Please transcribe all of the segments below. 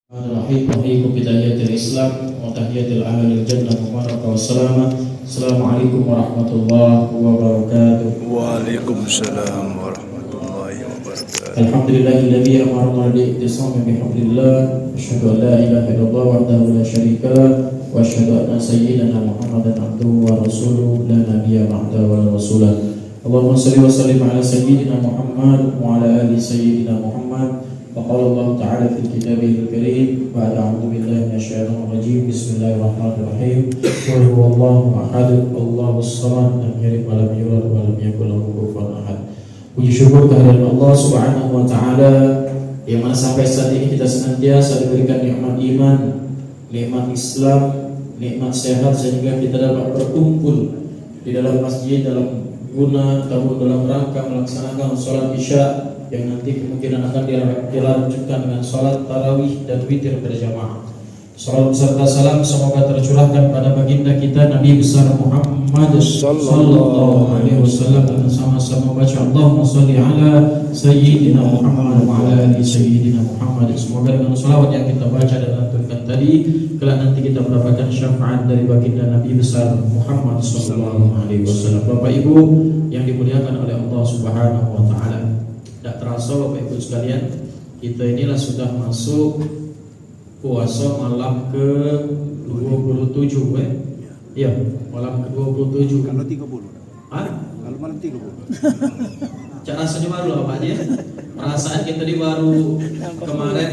Assalamualaikum bidayatil Islam wa tahiyatil ahlil jannah mubarakah wassalamah. Assalamualaikum warahmatullahi wabarakatuh. Waalaikumsalam warahmatullahi wabarakatuh. Alhamdulillahilladzi amarna bi'tisami bihamdillah. Asyhadu an la ilaha illallah wahdahu la syarika lah wa asyhadu anna sayyidana Muhammadan abduhu wa rasuluhu la nabiyya ba'dahu wa la rasulah. Allahumma shalli wa sallim ala sayyidina Muhammad wa ala ali sayyidina Muhammad. وقال الله تعالى في كتابه الكريم بعد أعوذ بالله من الشيطان الرجيم بسم الله الرحمن الرحيم قل هو الله أحد الله الصمد لم يلد ولم يولد ولم يكن له كفوا أحد. Puji syukur kehadirat Allah Subhanahu wa taala yang mana sampai saat ini kita senantiasa diberikan nikmat iman, nikmat Islam, nikmat sehat sehingga kita dapat berkumpul di dalam masjid dalam guna ataupun dalam rangka melaksanakan sholat isya yang nanti kemungkinan akan dilanjutkan dengan sholat tarawih dan witir berjamaah. Salam serta salam semoga tercurahkan pada baginda kita Nabi besar Muhammad sallallahu alaihi wasallam, dan sama-sama baca Allahumma sholli ala sayyidina Muhammad wa ala ali sayyidina Muhammad. Semoga dengan salawat yang kita baca dan lantunkan tadi kelak nanti kita mendapatkan syafaat dari baginda Nabi besar Muhammad sallallahu alaihi wasallam. Bapak Ibu yang dimuliakan oleh Allah Subhanahu wa taala, tidak terasa Bapak Ibu sekalian, kita inilah sudah masuk puasa malam ke-27 Iya, malam ke-27. Kalau 30. Hah? Kalau malam 30. Cak rasanya baru lah Pak ya. Perasaan kita di baru kemarin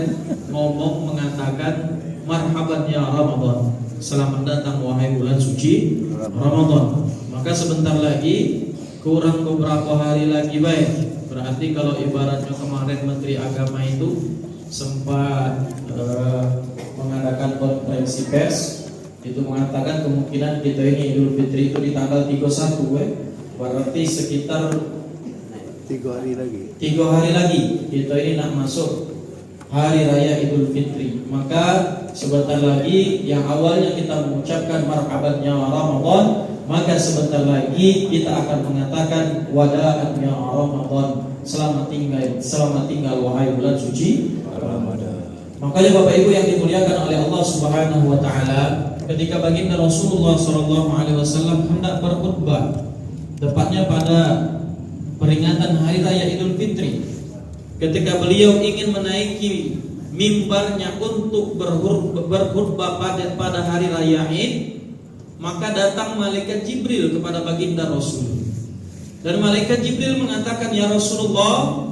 ngomong mengatakan marhaban ya Ramadan. Selamat datang wahai bulan suci Ramadan. Maka sebentar lagi, kurang beberapa hari lagi baik. Berarti kalau ibaratnya kemarin Menteri Agama itu sempat mengadakan konferensi pers, itu mengatakan kemungkinan kita ini Idul Fitri itu di tanggal 31 berarti sekitar 3 hari lagi. 3 hari lagi kita ini nak masuk hari raya Idul Fitri. Maka sebentar lagi yang awalnya kita mengucapkan marhabannya Ramadan, maka sebentar lagi kita akan mengatakan wada'atnya Ramadan. Selamat tinggal wahai bulan suci Ramadan. Makanya Bapak Ibu yang dimuliakan oleh Allah Subhanahu wa taala, ketika baginda Rasulullah sallallahu alaihi wasallam hendak berkhutbah tepatnya pada peringatan hari raya Idul Fitri, ketika beliau ingin menaiki mimbarnya untuk berkhutbah pada hari raya Id, maka datang malaikat Jibril kepada baginda Rasul. Dan malaikat Jibril mengatakan, "Ya Rasulullah,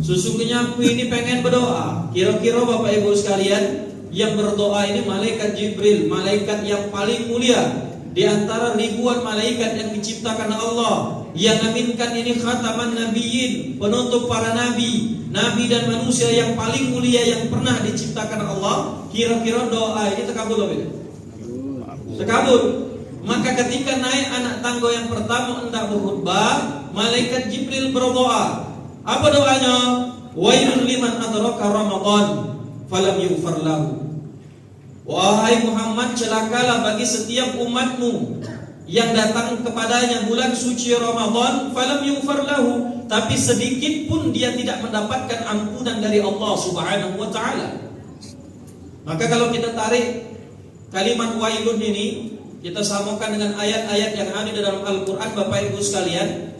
sesungguhnya aku ini pengen berdoa." Kira-kira Bapak Ibu sekalian, yang berdoa ini malaikat Jibril, malaikat yang paling mulia di antara ribuan malaikat yang diciptakan Allah, yang aminkan ini khataman nabiyyin, penutup para nabi, nabi dan manusia yang paling mulia yang pernah diciptakan Allah. Kira-kira doa ini terkabul apa tidak? Terkabul. Maka ketika naik anak tangga yang pertama hendak berkhutbah, malaikat Jibril berdoa. Apa doanya? Wailul liman adraka Ramadan falam yughfar lahu. Wahai Muhammad, celakalah bagi setiap umatmu yang datang kepadanya bulan suci Ramadan falam yughfar lahu, tapi sedikit pun dia tidak mendapatkan ampunan dari Allah Subhanahu wa taala. Maka kalau kita tarik kalimat wailun ini, kita samakan dengan ayat-ayat yang ada di dalam Al-Quran Bapak Ibu sekalian.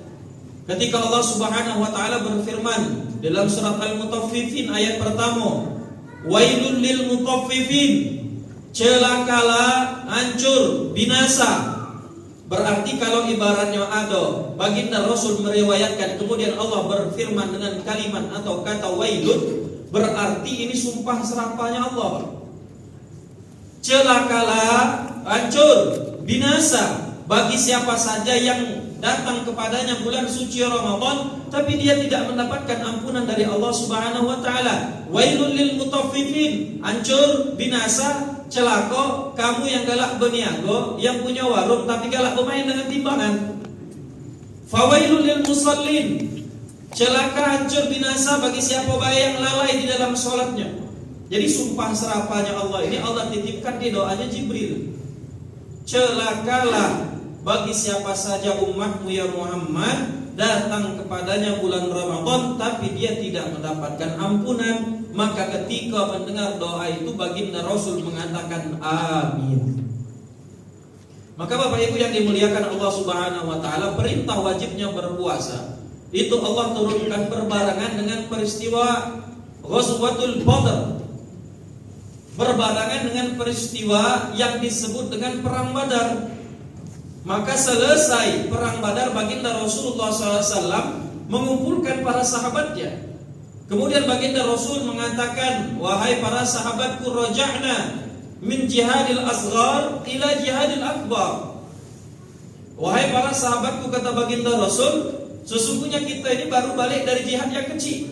Ketika Allah Subhanahu wa ta'ala berfirman dalam surat Al-Mutaffifin ayat pertama, wailul lil mutaffifin, celakalah, hancur, binasa. Berarti kalau ibaratnya ada baginda Rasul meriwayatkan kemudian Allah berfirman dengan kalimat atau kata wailun, berarti ini sumpah serapanya Allah. Celakalah, hancur, binasa bagi siapa saja yang datang kepadanya bulan suci Ramadan tapi dia tidak mendapatkan ampunan dari Allah Subhanahu wa taala. Wailul lil mutaffifin, hancur, binasa, celaka kamu yang galak berniaga, yang punya warung tapi galak bermain dengan timbangan. Fawailul lil musallin, celaka, hancur, binasa bagi siapa baik yang lalai di dalam salatnya. Jadi sumpah serapanya Allah ini Allah titipkan di doanya Jibril. Celakalah bagi siapa saja umatmu ya Muhammad datang kepadanya bulan Ramadan tapi dia tidak mendapatkan ampunan Maka ketika mendengar doa itu baginda Rasul mengatakan amin. Maka Bapak Ibu yang dimuliakan Allah Subhanahu wa taala, perintah wajibnya berpuasa itu Allah turunkan berbarengan dengan peristiwa Ghazwatul Badr, berbarengan dengan peristiwa yang disebut dengan perang Badar. Maka selesai perang Badar, baginda Rasulullah SAW mengumpulkan para sahabatnya. Kemudian baginda Rasul mengatakan, wahai para sahabatku, raja'na min jihadil asghar ila jihadil akbar. Wahai para sahabatku, kata baginda Rasul, sesungguhnya kita ini baru balik dari jihad yang kecil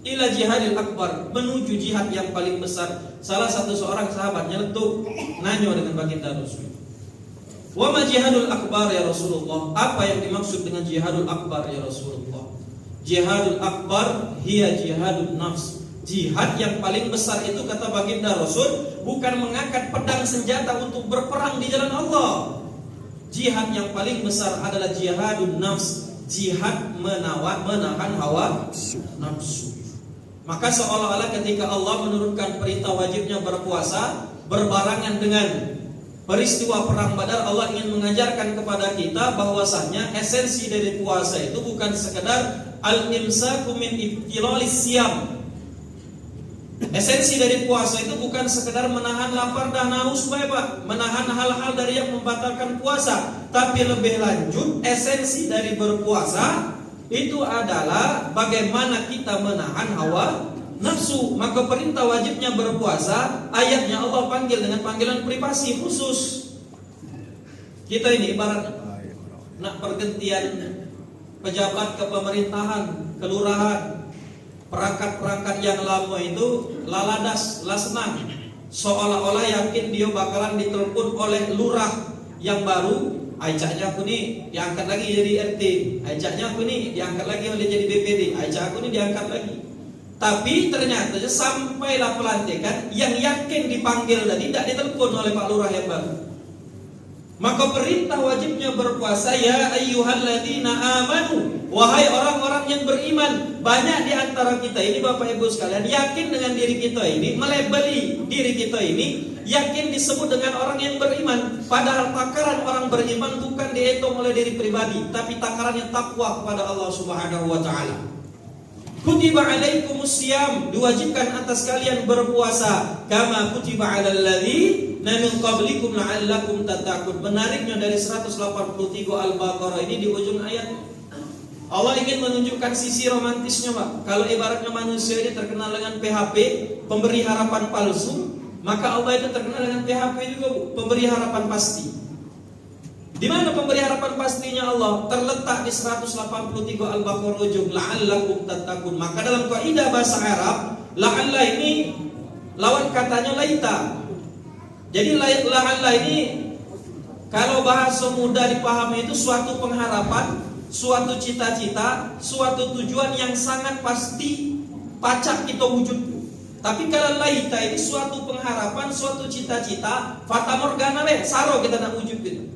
ila jihadil akbar, menuju jihad yang paling besar. Salah seorang sahabat nyeletuk nanya dengan baginda Rasul, wa ma jihadul akbar ya Rasulullah? Apa yang dimaksud dengan jihadul akbar ya Rasulullah? Jihadul akbar hiya jihadun nafs. Jihad yang paling besar itu, kata baginda Rasul, bukan mengangkat pedang senjata untuk berperang di jalan Allah. Jihad yang paling besar adalah jihadun nafs, jihad menahan hawa nafsu. Maka seolah-olah ketika Allah menurunkan perintah wajibnya berpuasa berbarengan dengan peristiwa perang Badar, Allah ingin mengajarkan kepada kita bahwasanya esensi dari puasa itu bukan sekedar al-imsaku min ibtilalis siyam. Esensi dari puasa itu bukan sekedar menahan lapar dan haus, Bapak, menahan hal-hal dari yang membatalkan puasa, tapi lebih lanjut esensi dari berpuasa itu adalah bagaimana kita menahan hawa nafsu. Maka perintah wajibnya berpuasa, ayatnya Allah panggil dengan panggilan privasi khusus. Kita ini ibarat nak pergantian pejabat kepemerintahan, kelurahan, perangkat-perangkat yang lama itu laladas, senang, seolah-olah yakin dia bakalan ditelepon oleh lurah yang baru. Ajaknya aku nih diangkat lagi jadi RT, ajaknya aku nih diangkat lagi oleh jadi BPD, ajak aku nih diangkat lagi. Tapi ternyata sampailah pelantikan, yang yakin dipanggil dan tidak ditelepon oleh Pak Lurah yang baru. Maka perintah wajibnya berpuasa, ya ayyuhalladzina amanu, wahai orang-orang yang beriman. Banyak di antara kita ini, Bapak Ibu sekalian, yakin dengan diri kita ini, melebeli diri kita ini, yakin disebut dengan orang yang beriman. Padahal takaran orang beriman bukan dihitung oleh diri pribadi, tapi takarannya takwa kepada Allah Subhanahu wa taala. Kutiba alaikumus siyam, diwajibkan atas kalian berpuasa, kama kutiba alal ladzina min qablikum la'allakum tattaqun. Menariknya dari 183 Al-Baqarah ini di ujung ayat, Allah ingin menunjukkan sisi romantisnya, Pak. Kalau ibaratnya manusia ini terkenal dengan PHP, pemberi harapan palsu, maka Allah itu terkenal dengan PHP juga, pemberi harapan pasti. Di mana pemberi harapan pastinya Allah? Terletak di 183 Al-Baqarah ujung, la'allakum tattaqun. Maka dalam kaidah bahasa Arab, la'alla ini lawan katanya laita. Jadi la'alla ini kalau bahasa mudah dipahami itu suatu pengharapan, suatu cita-cita, suatu tujuan yang sangat pasti pacak kita wujudkan. Tapi kalau laita ini suatu pengharapan, suatu cita-cita, fata morgana saro kita nak wujudkan.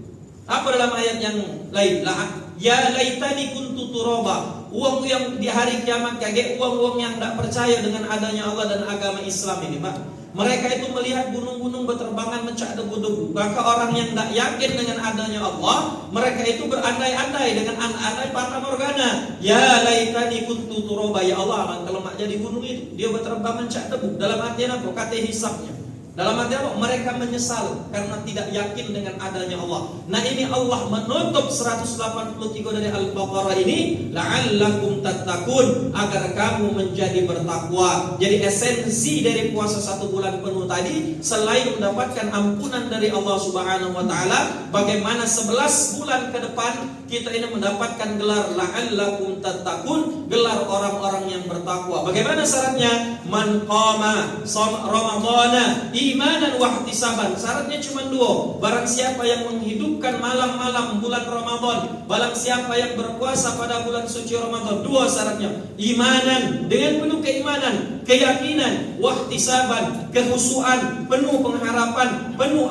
Apa dalam ayat yang lain? Ya laitani kuntu turaba. Uang yang di hari kiamat kaget, uang-uang yang tidak percaya dengan adanya Allah dan agama Islam ini, Pak. Mereka itu melihat gunung-gunung berterbangan mencak debu-debu. Maka orang yang tidak yakin dengan adanya Allah, mereka itu berandai-andai dengan andai fata morgana. Ya laitani kuntu turaba. Ya Allah, kalau mak jadi gunung itu, dia berterbangan mencak debu. Dalam artian apa? Kata hisabnya. Dalam arti apa? Mereka menyesal karena tidak yakin dengan adanya Allah. Nah, ini Allah menutup 183 dari Al-Baqarah ini, la'allakum tattaqun, agar kamu menjadi bertakwa. Jadi esensi dari puasa 1 bulan penuh tadi, selain mendapatkan ampunan dari Allah Subhanahu wa taala, bagaimana 11 bulan ke depan kita ini mendapatkan gelar la'allakum tattaqun, gelar orang-orang yang bertakwa. Bagaimana syaratnya? Man qama ramadhana imanan wa ihtisaban. Syaratnya cuma 2. Barang siapa yang menghidupkan malam-malam bulan Ramadan, barang siapa yang berpuasa pada bulan suci Ramadan, 2 syaratnya. Imanan, dengan penuh keimanan, keyakinan, wa ihtisaban, kehusuan, penuh pengharapan, penuh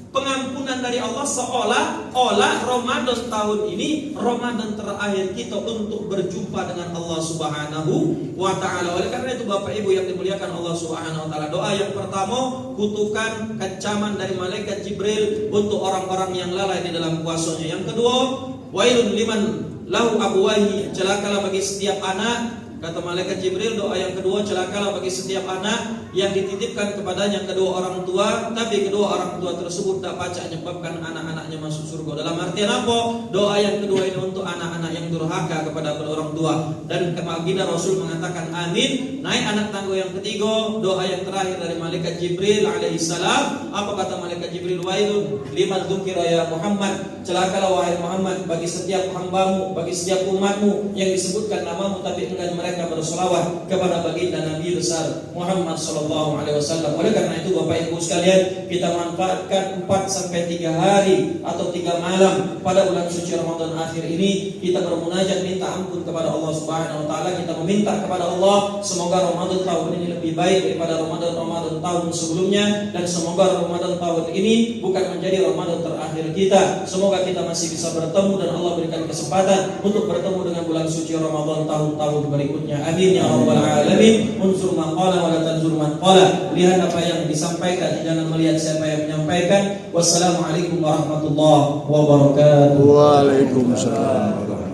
pengampunan dari Allah, seolah-olah Ramadan tahun ini Ramadan terakhir kita untuk berjumpa dengan Allah Subhanahu wa taala. Oleh karena itu Bapak Ibu yang dimuliakan Allah Subhanahu wa taala, doa yang pertama, kutukan kecaman dari malaikat Jibril untuk orang-orang yang lalai di dalam puasanya. Yang kedua, wailun liman lahu abwahi, celakalah bagi setiap anak. Kata malaikat Jibril, doa yang kedua, celakalah bagi setiap anak yang dititipkan kepadanya kedua orang tua, tapi kedua orang tua tersebut tak pacak menyebabkan anak-anaknya masuk surga. Dalam artian apa? Doa yang kedua ini untuk anak-anak yang durhaka kepada kedua orang tua. Dan baginda Rasul mengatakan amin. Naik anak tangga yang ketiga, doa yang terakhir dari malaikat Jibril alaihissalam. Apa kata malaikat Jibril? Wailun liman dzukira ya Muhammad, celakalah wahai Muhammad bagi setiap hambamu, bagi setiap umatmu yang disebutkan namamu tapi enggan mereka bersolawat kepada baginda Nabi besar Muhammad sallallahu alaihi wasallam. Oleh karena itu Bapak Ibu sekalian, kita manfaatkan 4 sampai 3 hari atau 3 malam pada bulan suci Ramadan akhir ini, kita bermunajat minta ampun kepada Allah Subhanahu wa taala. Kita meminta kepada Allah semoga Ramadan tahun ini lebih baik daripada Ramadan tahun sebelumnya, dan semoga Ramadan tahun ini bukan menjadi Ramadan terakhir kita. Semoga kita masih bisa bertemu dan Allah berikan kesempatan untuk bertemu dengan bulan suci Ramadan tahun-tahun berikutnya. Amin ya rabbal alamin. Unsur man qala wa la tanzur man qala. Lihat apa yang disampaikan, jangan melihat siapa yang menyampaikan. Wassalamualaikum warahmatullahi wabarakatuh. Waalaikumsalam warahmatullahi wabarakatuh.